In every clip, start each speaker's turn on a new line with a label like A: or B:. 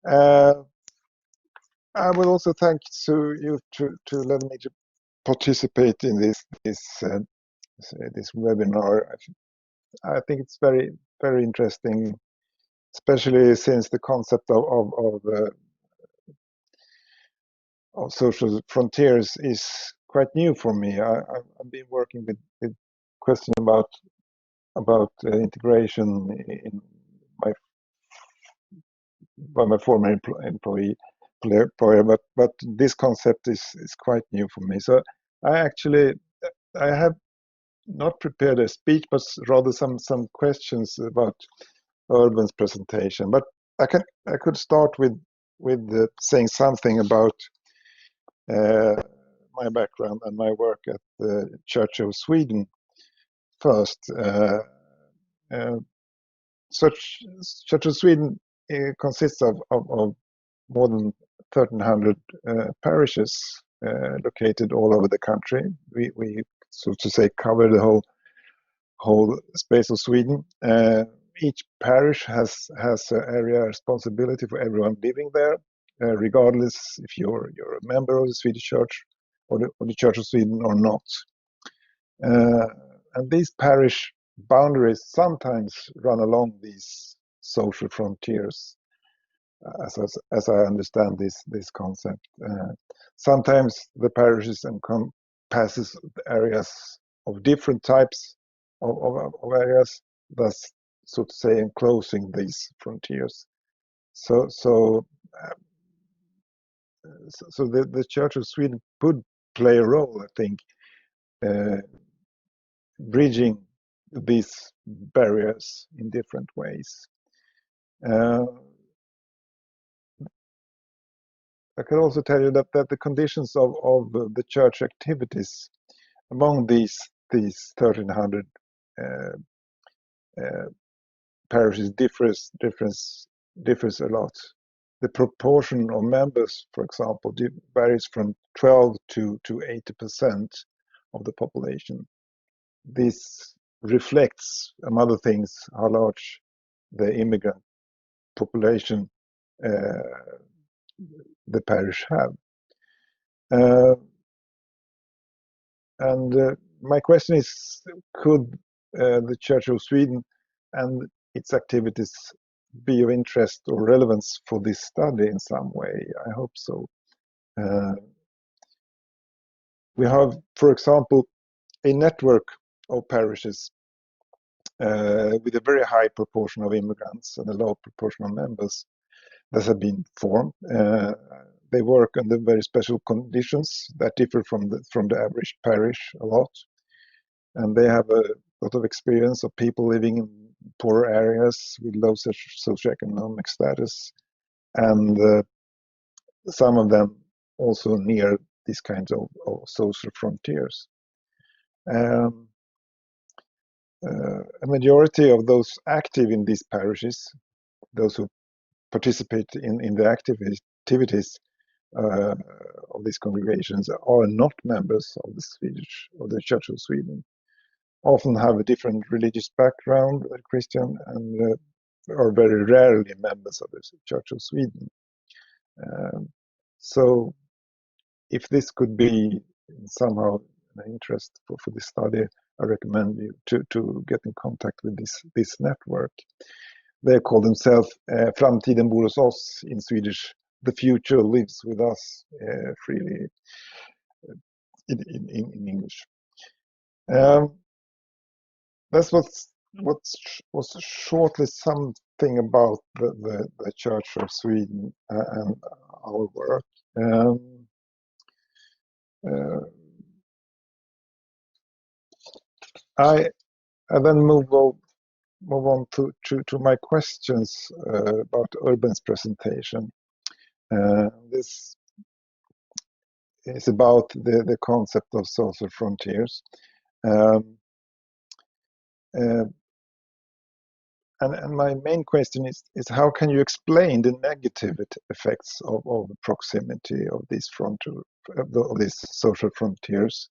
A: Uh, I will also thank you to let me participate in this webinar. I think it's very interesting, especially since the concept of social frontiers is quite new for me. I've been working with question about integration in by my former employer, but this concept is quite new for me. So I have not prepared a speech, but rather some questions about Urban's presentation. But I could start with saying something about my background and my work at the Church of Sweden first. Church of Sweden consists of more than 1,300 parishes located all over the country. We so to say cover the whole space of Sweden. Each parish has an area responsibility for everyone living there, regardless if you're a member of the Swedish Church or the Church of Sweden or not. And these parish boundaries sometimes run along these social frontiers, as I understand this concept. Sometimes the parishes encompasses areas of different types of areas, thus, so to say, enclosing these frontiers. So the Church of Sweden could play a role, I think, bridging these barriers in different ways. I can also tell you that the conditions of the church activities among these 1,300 parishes differs a lot. The proportion of members, for example, varies from 12 to 80% of the population. This reflects, among other things, how large the immigrant population the parish have. And my question is, could the Church of Sweden and its activities be of interest or relevance for this study in some way? I hope so. We have, for example, a network of parishes with a very high proportion of immigrants and a low proportion of members that have been formed. They work under very special conditions that differ from the average parish a lot, and they have a lot of experience of people living in poor areas with low socioeconomic status, and some of them also near these kinds of social frontiers. A majority of those active in these parishes, those who participate in the activities of these congregations, are not members of the Church of Sweden. Often have a different religious background, Christian, and are very rarely members of the Church of Sweden. So, if this could be somehow an interest for this study, I recommend you to get in contact with this network. They call themselves Framtiden bor hos oss, in Swedish. The future lives with us, freely in English. That's what was shortly something about the Church of Sweden and our work. I then move on to my questions about Urban's presentation. This is about the concept of social frontiers. And my main question is how can you explain the negative effects of proximity of these social frontiers?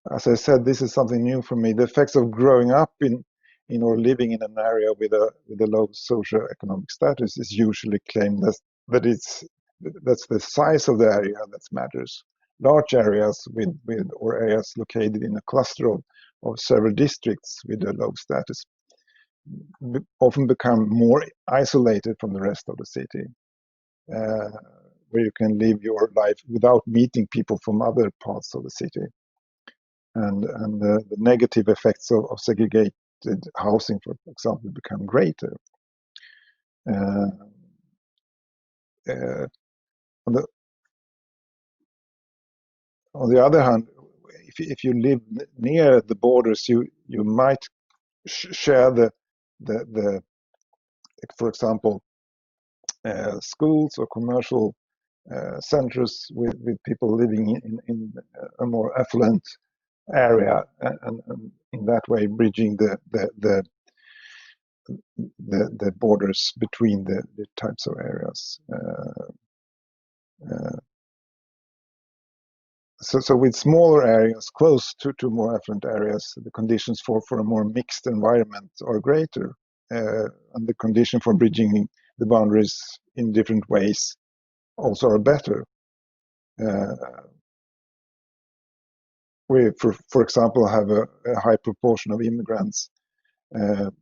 A: As I said, this is something new for me. The effects of growing up in or living in an area with a low socioeconomic status is usually claimed that's the size of the area that matters. Large areas or areas located in a cluster of several districts with a low status often become more isolated from the rest of the city, where you can live your life without meeting people from other parts of the city. And the negative effects of segregated housing, for example, become greater. Uh, on the other hand, if you live near the borders, you might share the for example, schools or commercial centers with people living in a more affluent area, and in that way bridging the borders between the types of areas. So with smaller areas close to more affluent areas, the conditions for a more mixed environment are greater, and the condition for bridging the boundaries in different ways also are better. We, for example, have a high proportion of immigrants. The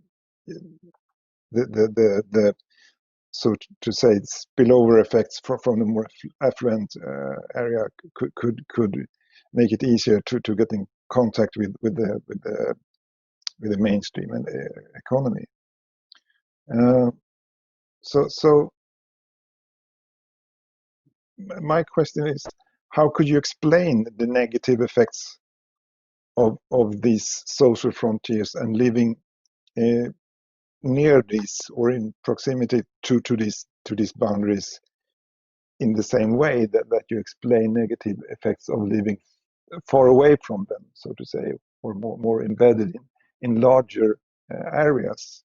A: so to say spillover effects from the more affluent area could make it easier to get in contact with the mainstream and economy. So my question is, how could you explain the negative effects of these social frontiers and living near these or in proximity to these boundaries in the same way that you explain negative effects of living far away from them, so to say, or more embedded in larger areas?